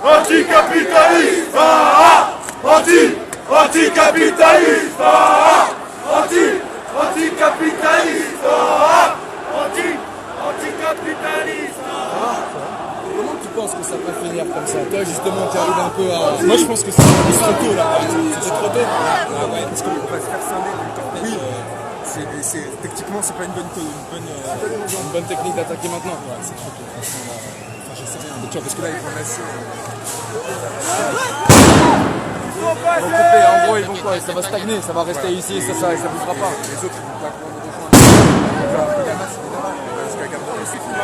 Anticapitaliste, anticapitaliste, anticapitaliste, anticapitaliste. Comment tu penses que ça peut finir comme ça? Toi justement tu arrives un peu à... Moi je pense que c'est trop tôt là. C'est trop tôt. Parce qu'on va se faire scinder du cortège. Oui. Techniquement c'est pas une bonne technique d'attaquer maintenant. Ouais, c'est trop tôt. Enfin, je sais rien. Tu vois, parce que là ils vont laisser. Ils vont couper, en gros ils vont quoi? Ça va stagner, ça va rester ici, ça bougera pas. Les autres ils vont pas prendre de rejoindre. La masse c'est énorme. Parce qu'à Gabon il suffit de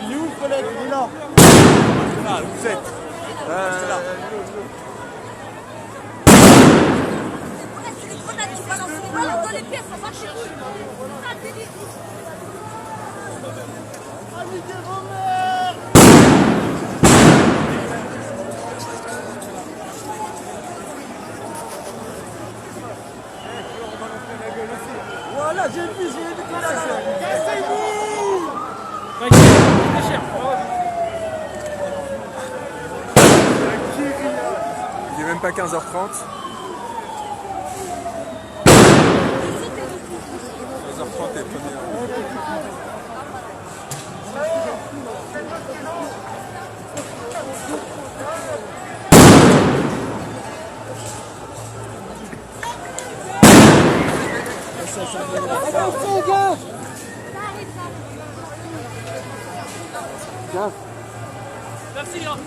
Il est où le collègue? Il est là. Là, vous êtes. C'est là. Tu balances une balle dans les pieds, ça va chez vous. Voilà, j'ai vu que là. Cassez-vous! Il est même pas 15h30. 15h30 est première. Attention, gars! Merci, hein.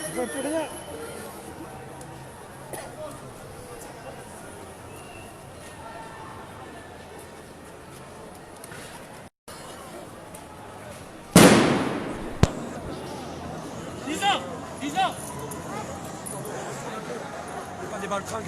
Je vois plus rien. Pas des balles tringues.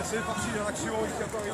C'est parti, l'action ici à Paris.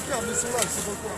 perdre, ils sont là, c'est dans le coin.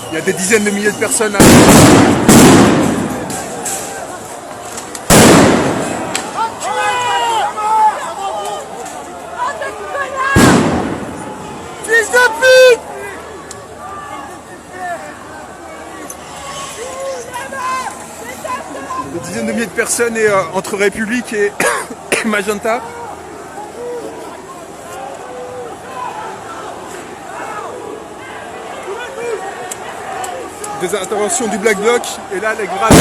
Il y a des dizaines de milliers de personnes là. Fils de pute! Des dizaines de milliers de personnes et entre République et Magenta. Des interventions du Black Bloc et là les grades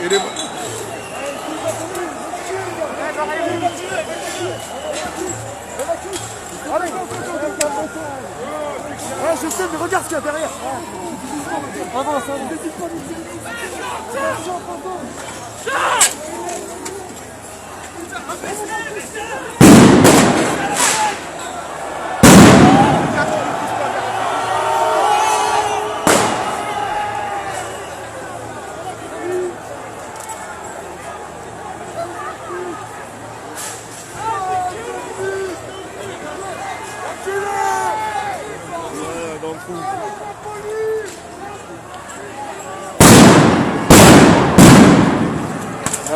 et les... Allez, je sais, mais regarde ce qu'il y a derrière. Avance,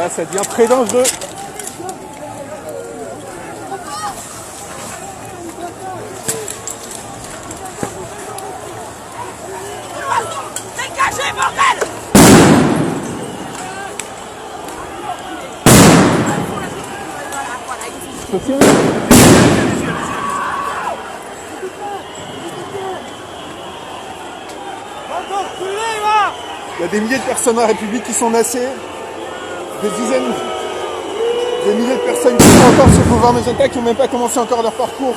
Ah, ça devient très dangereux. Dégagez, bordel! Il y a des milliers de personnes à la République qui sont nassées. Des dizaines, des milliers de personnes qui sont encore sur le boulevard Magenta qui n'ont même pas commencé encore leur parcours.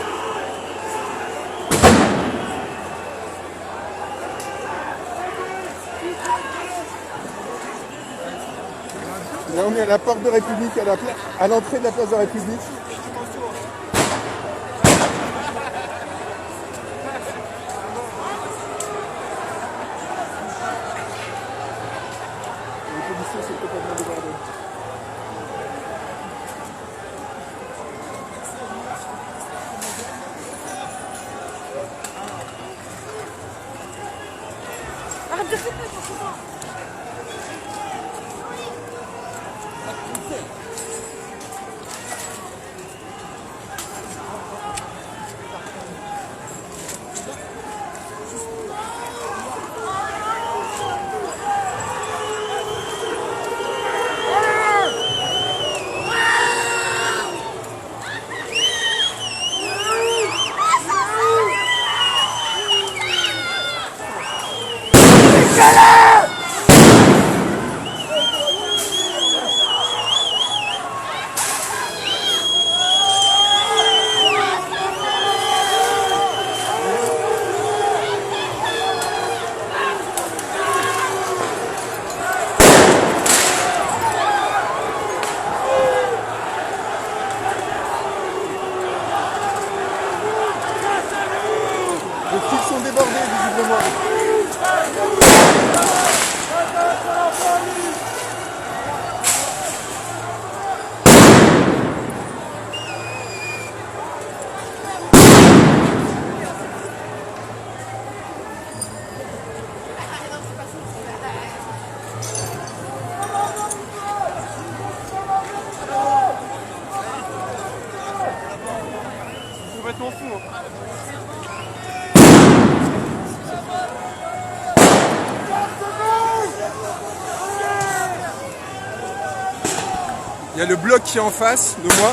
Là on est à la porte de République, à l'entrée de la place de République. Les policiers sont complètement débordés. Arrête de filmer, ton souvent. moi. Complètement fou. Hein. Il y a le bloc qui est en face de moi,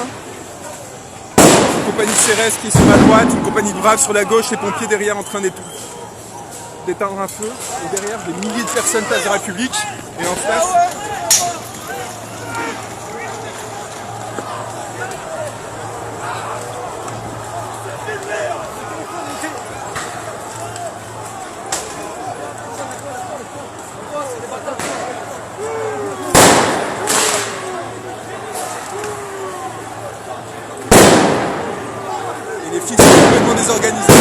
une compagnie de CRS qui est sur ma droite, une compagnie de Braves sur la gauche, les pompiers derrière en train d'éteindre un feu. Et derrière, des milliers de personnes place de la République. Et en face, et les flics sont complètement désorganisés.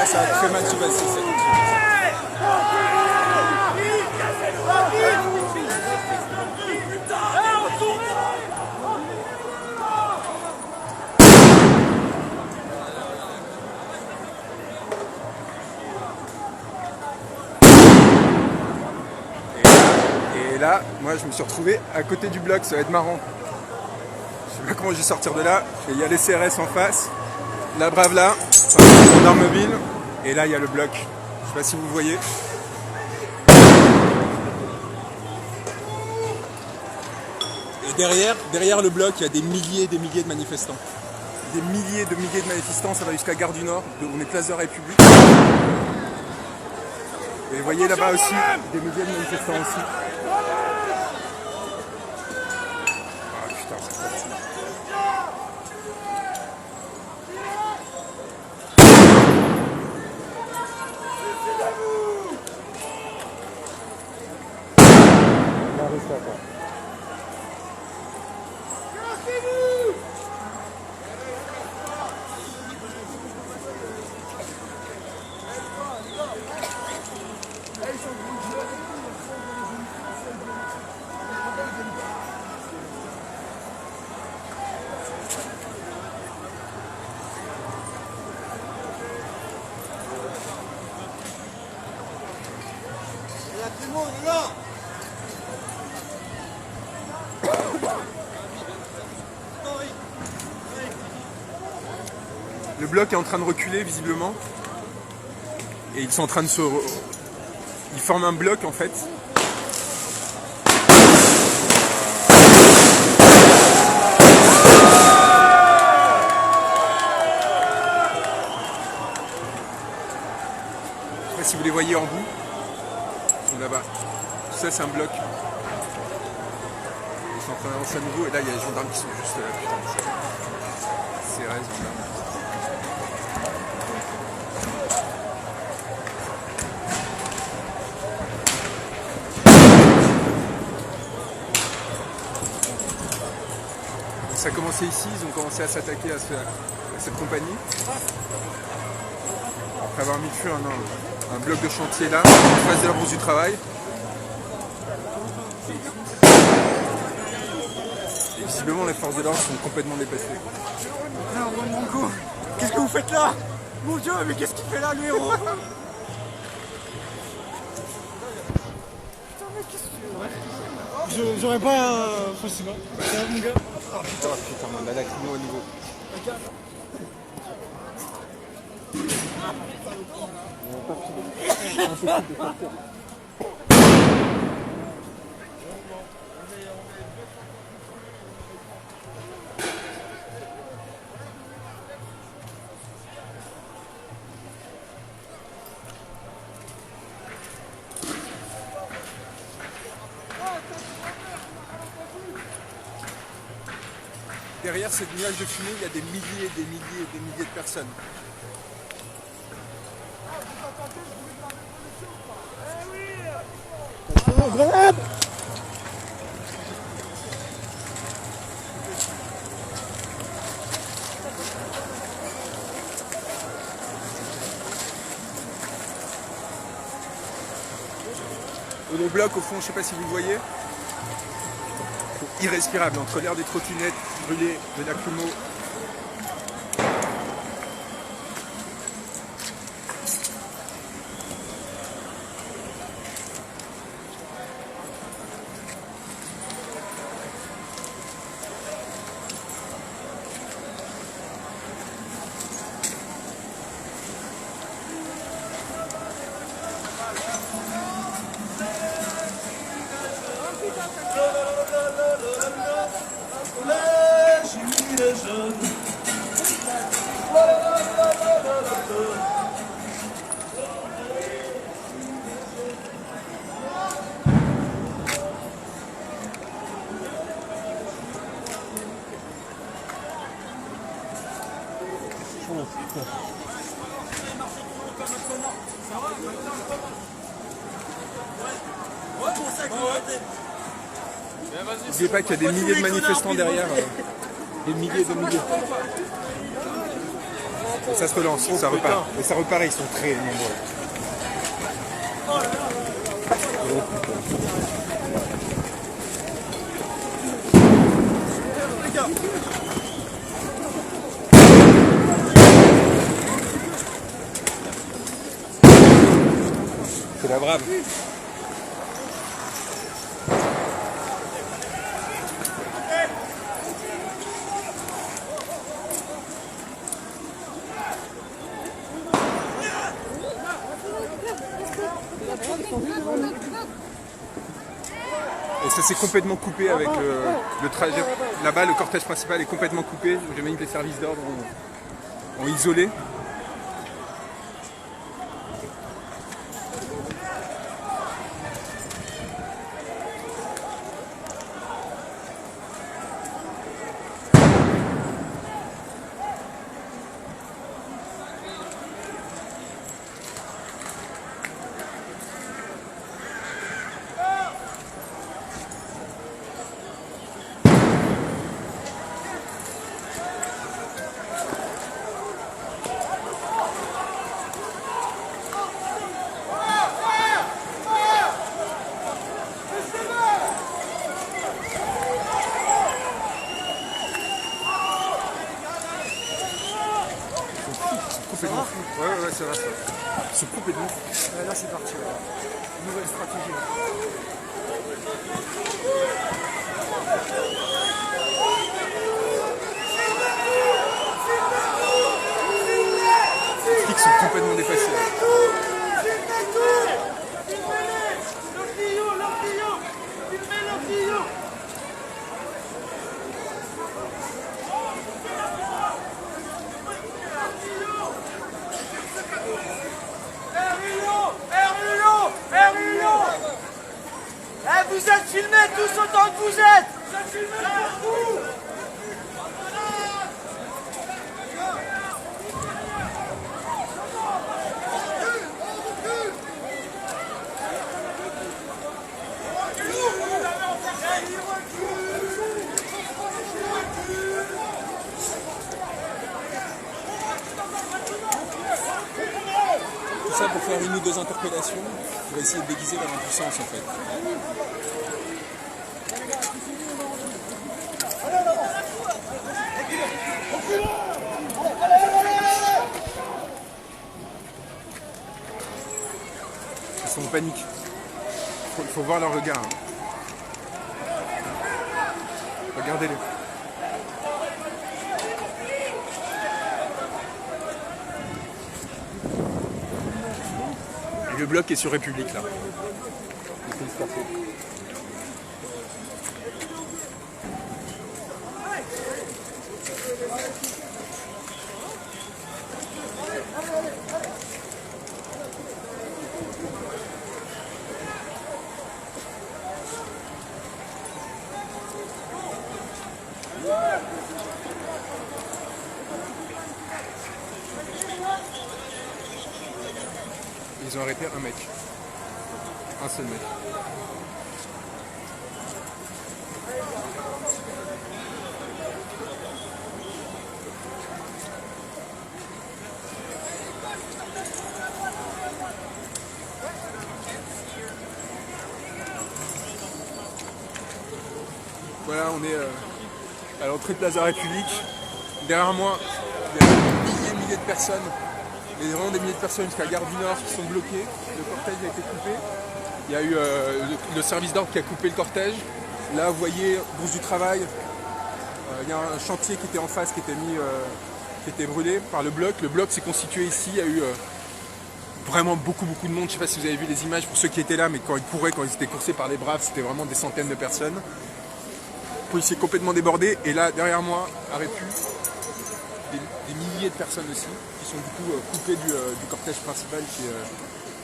Ça a très mal se passer cette nuit. Et là, moi je me suis retrouvé à côté du bloc, ça va être marrant. Je sais pas comment je vais sortir de là. Et il y a les CRS en face, la Brave là, enfin, les gendarmes mobiles, et là il y a le bloc. Je sais pas si vous voyez. Et derrière le bloc, il y a des milliers de manifestants. Des milliers de manifestants, ça va jusqu'à Gare du Nord, on est place de la République. Et vous voyez là-bas aussi, des milliers de manifestants aussi. Ah putain, c'est parti. Le bloc est en train de reculer visiblement et ils sont en train de ils forment un bloc en fait. Je sais pas si vous les voyez en bout. Ils sont là-bas. Tout ça c'est un bloc. Ils sont en train d'avancer à nouveau et là il y a les gendarmes qui sont juste là. Putain, c'est vrai, les gendarmes. Ça a commencé ici, ils ont commencé à s'attaquer à cette compagnie. Après avoir mis le feu à un bloc de chantier là, en face de la Bourse du Travail. Et visiblement les forces de l'ordre sont complètement dépassées. Non, Mongo, qu'est-ce que vous faites là? Mon Dieu, mais qu'est-ce qu'il fait là, le héros? J'aurais pas facilement. Mon gars. Oh putain, on a la lacrymo à nouveau. Derrière ces nuages de fumée, il y a des milliers de personnes. Grenade! bloc au fond, je sais pas si vous le voyez. Irrespirable, entre l'air des trottinettes brûlées, de lacrymo. N'oubliez pas qu'il y a des milliers de manifestants derrière. Des milliers de milliers. Et ça se relance, ça repart. Et ça repart, ils sont très nombreux. C'est la brave. Et ça s'est complètement coupé avec le trajet. Là-bas, le cortège principal est complètement coupé. J'imagine que les services d'ordre ont isolé. Complètement fou. Ouais, c'est vrai ça. C'est complètement fou. Là, c'est parti. Nouvelle stratégie. Les flics sont complètement dépassés. Vous êtes filmés tous autant que vous êtes. Vous êtes filmés partout. Tout ça pour faire une ou deux interpellations, on va essayer de déguiser leur impuissance en fait. Ils sont en panique. Il faut voir leur regard. Regardez-les. Et le bloc est sur République là. Ils ont arrêté un mec. Un seul mec. Voilà, on est à l'entrée de Place de la République. Derrière moi, il y a des milliers de personnes. Il y a vraiment des milliers de personnes jusqu'à la gare du Nord qui sont bloquées. Le cortège a été coupé. Il y a eu le service d'ordre qui a coupé le cortège. Là, vous voyez, Bourse du Travail. Il y a un chantier qui était en face, qui était brûlé par le bloc. Le bloc s'est constitué ici. Il y a eu vraiment beaucoup de monde. Je ne sais pas si vous avez vu les images pour ceux qui étaient là, mais quand ils couraient, quand ils étaient coursés par les braves, c'était vraiment des centaines de personnes. Policiers complètement débordés. Et là, derrière moi, à Répu, des milliers de personnes aussi, qui sont du coup coupées du cortège principal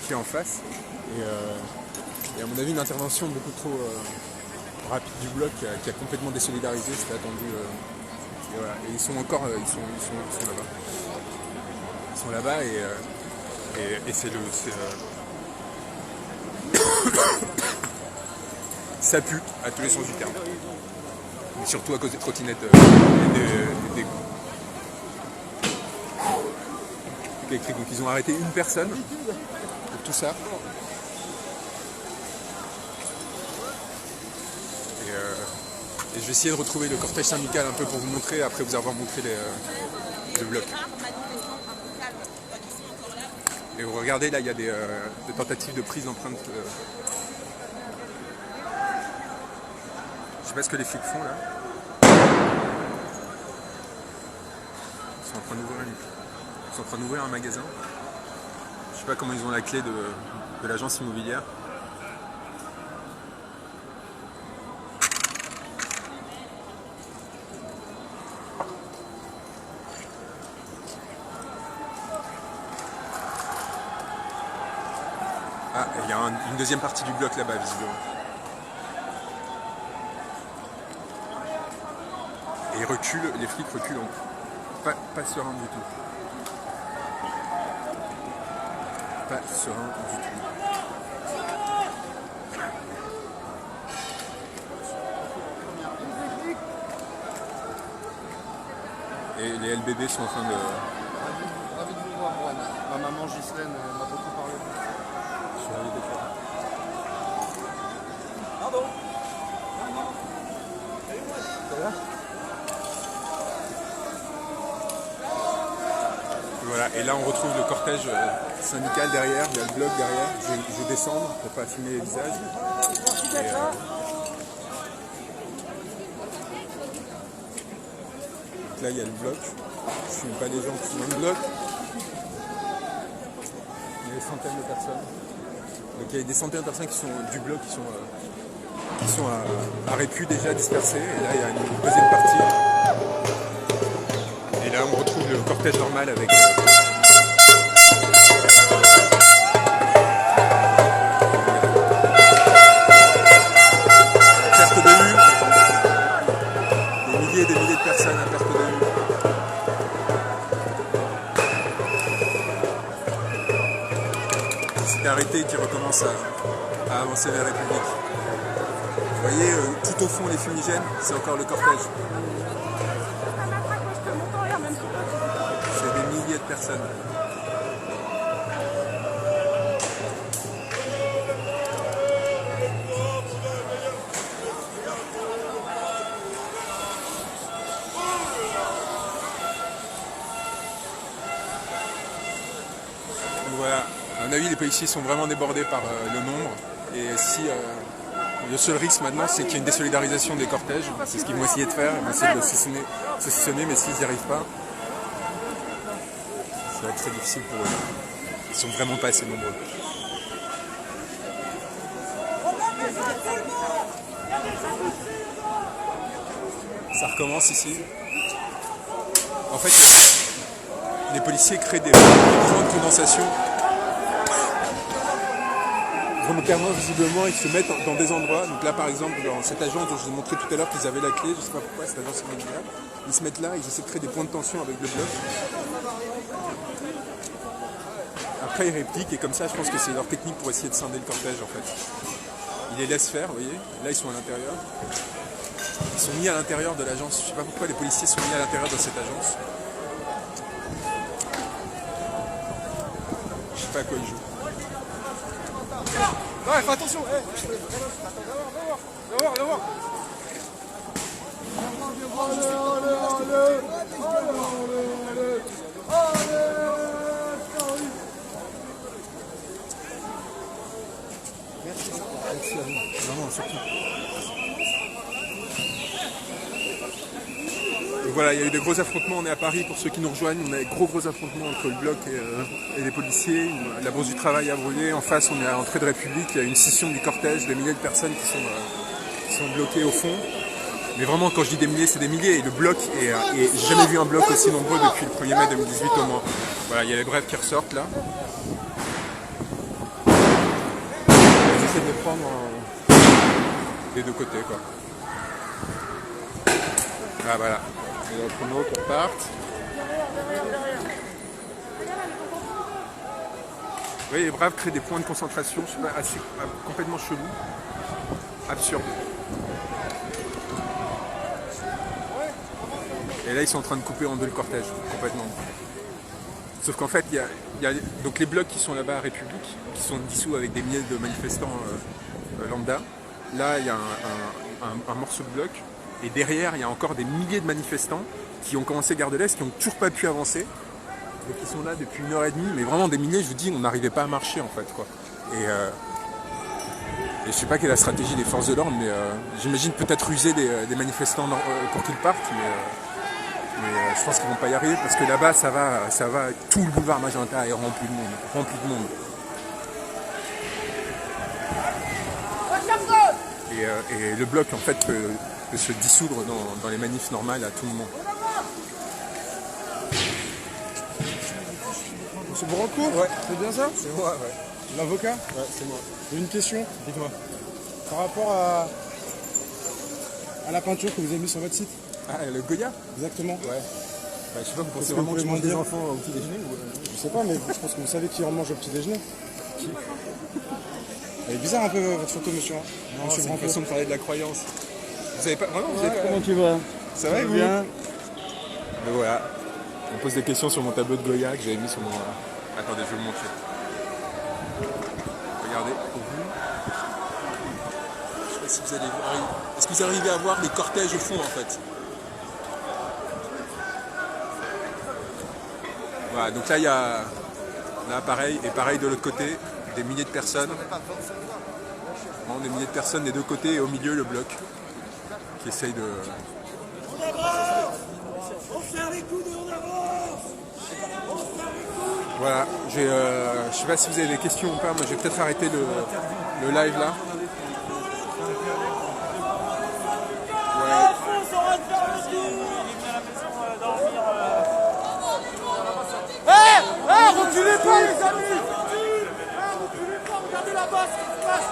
qui est en face. Et à mon avis, une intervention beaucoup trop rapide du bloc qui a complètement désolidarisé, c'était attendu. Et voilà. Et ils sont encore, ils sont là-bas. Ils sont là-bas et c'est le... Ça pue à tous les sens du terme. Mais surtout à cause des trottinettes et des goûts. Donc ils ont arrêté une personne pour tout ça. Et je vais essayer de retrouver le cortège syndical un peu pour vous montrer, après vous avoir montré le bloc. Et vous regardez, là il y a des tentatives de prise d'empreintes. Je sais pas ce que les flics font là. Ils sont en train d'ouvrir un magasin. Je sais pas comment ils ont la clé de l'agence immobilière. Ah, il y a une deuxième partie du bloc là-bas, visiblement. Et ils reculent, les flics reculent, pas serein du tout. Pas serein du tout. Et les LBB sont en train de... Ravi de vous voir, Juan. Ma maman Ghislaine m'a beaucoup parlé. Je suis ravi d'être là. Pardon. Ça va ? Voilà, et là on retrouve le cortège syndical derrière, il y a le bloc derrière, je vais descendre pour pas filmer les visages. Et, donc là il y a le bloc, je ne filme pas les gens qui sont dans le bloc. Il y a des centaines de personnes. Donc il y a des centaines de personnes qui sont du bloc, qui sont à Répu déjà dispersées, et là il y a une deuxième partie. Et là on retrouve le cortège normal avec... perte de vue. Des milliers de personnes à perte de vue. Qui s'est arrêté et qui recommence à avancer vers la République. Vous voyez, tout au fond les fumigènes, c'est encore le cortège. C'est des milliers de personnes. Donc voilà, à mon avis les policiers sont vraiment débordés par le nombre. Et si le seul risque maintenant c'est qu'il y ait une désolidarisation des cortèges, c'est ce qu'ils vont essayer de faire, ils vont essayer de le saucissonner, mais s'ils n'y arrivent pas, ça va être très difficile pour eux. Ils sont vraiment pas assez nombreux. Ça recommence ici. En fait, les policiers créent des besoins de condensation. Volontairement, visiblement, ils se mettent dans des endroits. Donc là, par exemple, dans cette agence dont je vous ai montré tout à l'heure qu'ils avaient la clé, je ne sais pas pourquoi cette agence immobilière, ils se mettent là, ils essaient de créer des points de tension avec le bloc. Après, ils répliquent et comme ça, je pense que c'est leur technique pour essayer de scinder le cortège en fait. Ils les laissent faire, vous voyez. Là, ils sont à l'intérieur. Ils sont mis à l'intérieur de l'agence. Je ne sais pas pourquoi les policiers sont mis à l'intérieur de cette agence. Je ne sais pas à quoi ils jouent. Ouais, fais attention. Va voir. voilà, il y a eu des gros affrontements, on est à Paris pour ceux qui nous rejoignent, on a des gros affrontements entre le bloc et les policiers, la Bourse du Travail a brûlé, en face on est à l'entrée de République, il y a une scission du cortège, des milliers de personnes qui sont bloquées au fond. Mais vraiment quand je dis des milliers, c'est des milliers, et le bloc, et j'ai jamais vu un bloc aussi nombreux depuis le 1er mai 2018 au moins. Voilà, il y a les brèves qui ressortent là. J'essaie de les prendre des deux côtés quoi. Ah voilà, il y a les pronos qui repartent. Oui, les braves créent des points de concentration, je sais pas, assez, complètement chelous, absurdes. Et là, ils sont en train de couper en deux le cortège, complètement. Sauf qu'en fait, il y a donc les blocs qui sont là-bas à République, qui sont dissous avec des milliers de manifestants lambda. Là, il y a un morceau de bloc. Et derrière, il y a encore des milliers de manifestants qui ont commencé Gare de l'Est, qui n'ont toujours pas pu avancer. Donc ils sont là depuis 1h30, mais vraiment des milliers, je vous dis, on n'arrivait pas à marcher en fait, quoi. Et je sais pas quelle est la stratégie des forces de l'ordre, mais j'imagine peut-être user des manifestants pour qu'ils partent, mais je pense qu'ils vont pas y arriver parce que là-bas ça va, tout le boulevard Magenta est rempli de monde. Et le bloc en fait peut se dissoudre dans les manifs normales à tout moment. Monsieur Brancourt, Ouais. c'est bien ça? C'est moi, ouais. L'avocat? Ouais, c'est moi. J'ai une question. Dites-moi. Par rapport à la peinture que vous avez mise sur votre site. Ah, le Goya? Exactement. Ouais. Je sais pas, vous Est-ce pensez que vraiment vous que je pouvez mange des m'en dire enfants au petit déjeuner ou... Je sais pas, mais je pense que vous savez qui en mange au petit déjeuner. Qui? Elle est bizarre un peu votre photo, monsieur. Non, Monsieur c'est une Brancourt. façon de parler de la croyance. Vous savez pas... Vraiment, vous savez pas... Comment tu vas? Ça va et vous? Bien. Mais voilà. On pose des questions sur mon tableau de Goya que j'avais mis sur mon... Attendez, je vais vous montrer. Regardez, pour vous. Je sais pas si vous allez voir. Est-ce que vous arrivez à voir les cortèges au fond en fait? Voilà, donc là il y a... Là pareil, et pareil de l'autre côté, des milliers de personnes. Bon, des milliers de personnes des deux côtés et au milieu le bloc qui essaye de... Voilà, je sais pas si vous avez des questions ou pas, moi je vais peut-être arrêter le live là. Reculez pas les amis! Reculez pas, regardez là-bas ce qui se passe!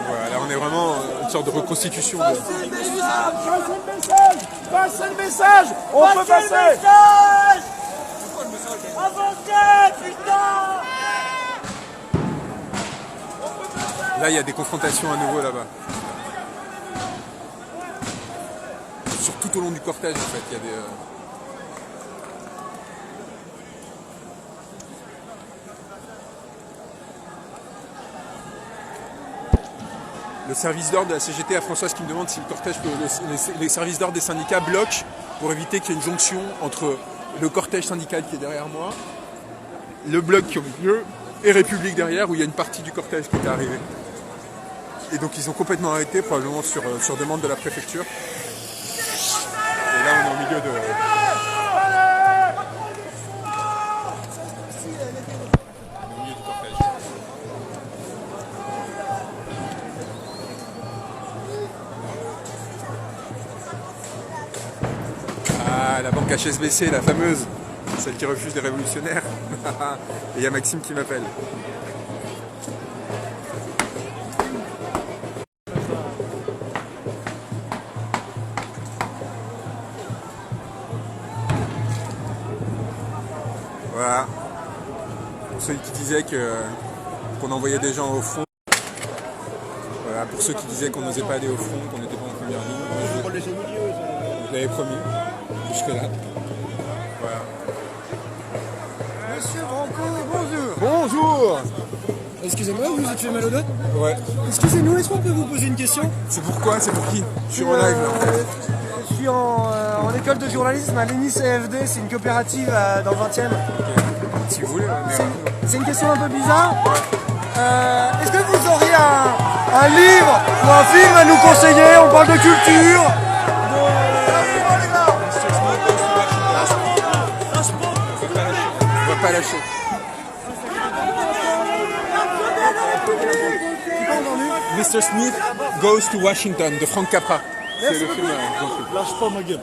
Voilà, là on est vraiment une sorte de reconstitution de... Passez le message! On peut passer! Avancez, putain! Là il y a des confrontations à nouveau là-bas. Sur tout au long du cortège en fait, il y a des... Le service d'ordre de la CGT à Françoise qui me demande si le cortège peut, les services d'ordre des syndicats bloquent pour éviter qu'il y ait une jonction entre le cortège syndical qui est derrière moi, le bloc qui est au milieu et République derrière où il y a une partie du cortège qui est arrivée. Et donc ils ont complètement arrêté, probablement sur demande de la préfecture. Et là on est au milieu de... Ah, la banque HSBC, la fameuse, celle qui refuse les révolutionnaires. Et il y a Maxime qui m'appelle. Voilà. Pour ceux qui disaient qu'on envoyait des gens au front. Voilà, pour ceux qui disaient qu'on n'osait pas aller au front, qu'on n'était pas en première ligne. Moi, je l'avais promis. Jusque-là. Voilà. Monsieur Branco, bonjour! Bonjour. Excusez-moi, vous êtes fait mal au dos? Ouais. Excusez-nous, est-ce qu'on peut vous poser une question? C'est pourquoi? C'est pour qui? Je suis en live là en fait. Je suis en école de journalisme à l'ENIS CFD, c'est une coopérative dans le 20e. Si vous voulez, mais C'est une question un peu bizarre. Est-ce que vous auriez un livre ou un film à nous conseiller? On parle de culture. on va pas lâcher. Mr. Smith Goes to Washington de Frank Capra. C'est le film. Lâche pas ma gueule.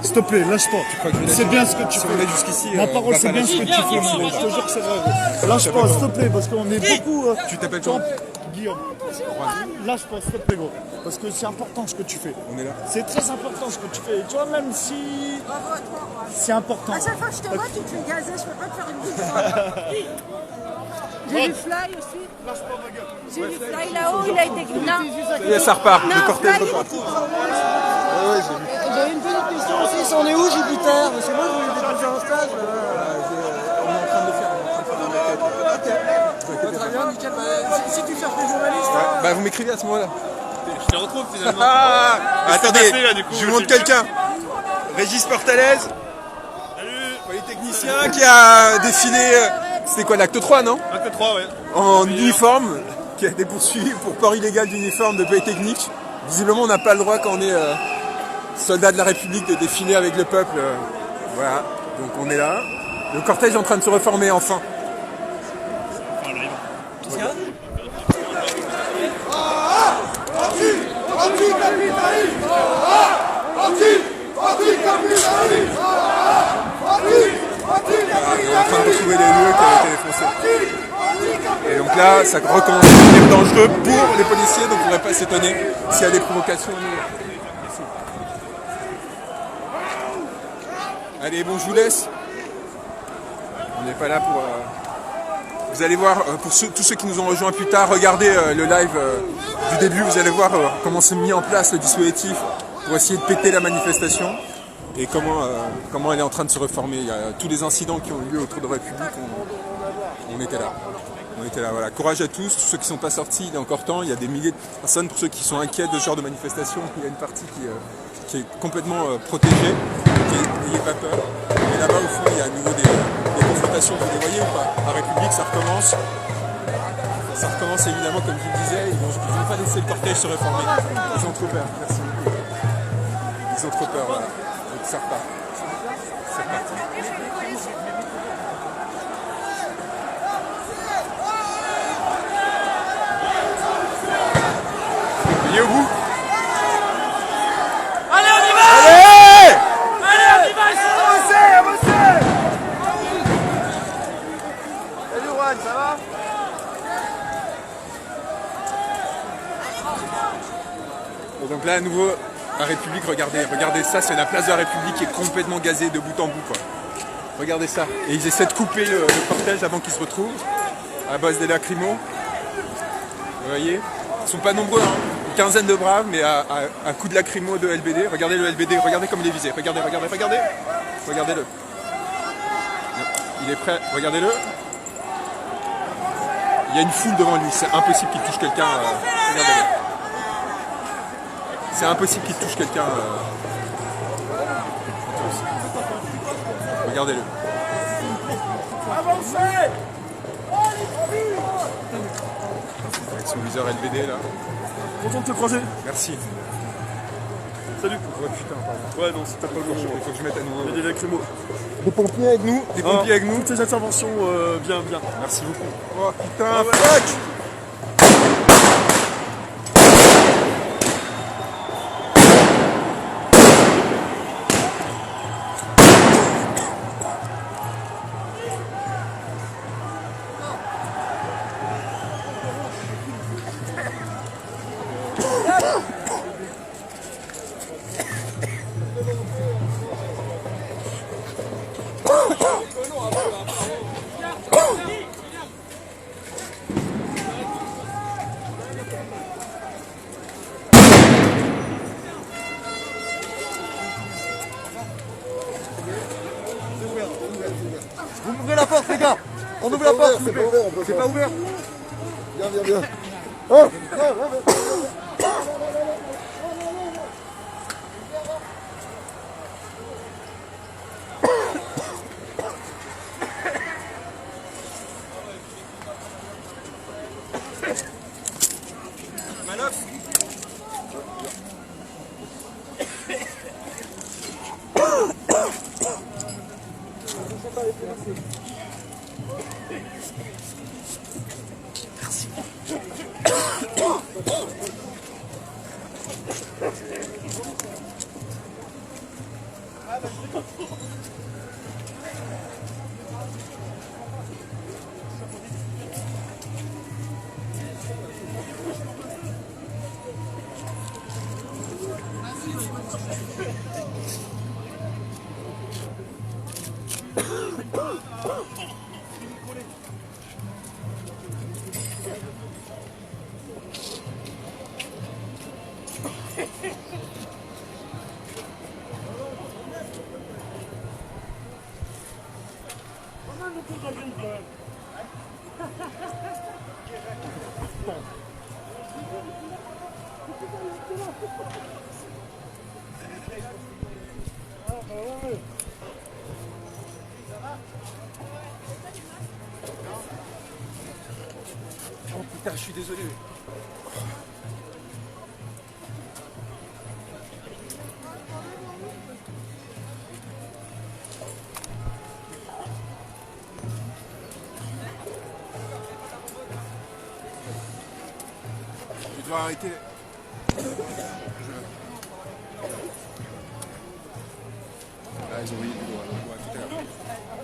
S'il te plaît, lâche pas. C'est bien ce que tu Si fais. on est jusqu'ici, Ma on parole, va c'est pas bien ce lâcher. que tu fais. Je te jure que c'est vrai. Lâche pas, s'il te plaît, parce qu'on est beaucoup. Tu t'appelles comment? Guillaume. Lâche pas, s'il te plaît, gros. Parce que c'est important ce que tu fais. On est là. C'est très important ce que tu fais. Et tu vois, même si. C'est important. À chaque fois que je te vois, tu te fais gazer, je peux pas te faire une vidéo. J'ai vu Fly aussi. Lâche pas ma gueule. J'ai vu Fly là-haut, il a été. Non. Et ça repart, Non, le cortège Fly, repart. J'avais une petite question aussi. C'en est où Jupiter? Parce que moi, je voulais déposer en stage. On est en train de le faire, on est en train de faire une enquête. Très bien, nickel. Si tu cherches des journalistes. Bah vous m'écrivez à ce moment-là. Je te retrouve finalement. Ah, attendez, passé, là, du coup, je vous montre aussi. quelqu'un. Régis Portalez, Salut. polytechnicien qui a défilé, c'était quoi, l'acte 3, non? Acte 3, ouais. En uniforme, qui a été poursuivi pour port illégal d'uniforme de Polytechnique. Visiblement, on n'a pas le droit quand on est soldat de la République de défiler avec le peuple. Voilà, donc on est là. Le cortège est en train de se reformer enfin. On est en train de retrouver les lieux qui avaient été défoncés. Et donc là, ça recommence à devenir dangereux pour les policiers, donc on ne devrait pas s'étonner s'il y a des provocations. Allez, bon, je vous laisse. On n'est pas là pour... Vous allez voir, pour tous ceux qui nous ont rejoints plus tard, regardez le live du début, vous allez voir comment s'est mis en place le dispositif pour essayer de péter la manifestation et comment elle est en train de se reformer. Il y a tous les incidents qui ont eu lieu autour de République, on était là. On était là, voilà. Courage à tous ceux qui ne sont pas sortis, il est encore temps. Il y a des milliers de personnes, pour ceux qui sont inquiets de ce genre de manifestation. Il y a une partie qui est complètement protégée, n'ayez pas peur. Et là-bas, au fond, il y a à nouveau des confrontations, vous les voyez ou pas? À République, ça recommence. Ça recommence évidemment, comme je le disais, ils vont pas laisser le cortège se reformer. Ils ont trop peur, merci beaucoup. Ils ont trop peur, voilà. Donc ça repart. C'est parti. Il est au bout. Allez, on y va! Allez! Allez, on y va! Avancez, avancez! Salut Juan, ça va? Et donc là, à nouveau, à République, regardez ça, c'est la place de la République qui est complètement gazée de bout en bout, quoi. Regardez ça. Et ils essaient de couper le cortège avant qu'ils se retrouvent, à base des lacrymos. Vous voyez? Ils sont pas nombreux, hein. Une quinzaine de braves, mais à coup de lacrymo de LBD. Regardez le LBD, regardez comme il est visé. Regardez. Regardez-le. Il est prêt, regardez-le. Il y a une foule devant lui, c'est impossible qu'il touche quelqu'un. Regardez-le. C'est impossible qu'il touche quelqu'un. Regardez-le. Avec son viseur LBD là. Content de te croiser. Merci. Salut. Ouais, putain, pardon. Ouais, non, c'est pas le bon. Il faut que je mette à nouveau. Il y a des lacrymos. Des pompiers avec nous. Des pompiers avec nous. Toutes ces interventions, bien. Merci beaucoup. Oh putain, fuck! Vous ouvrez la porte, les gars! On ouvre la porte, s'il vous plaît. C'est pas ouvert. Viens. Oh, Oh putain, je suis désolé. Je dois arrêter. Ah, ils ont oublié de tout à l'heure.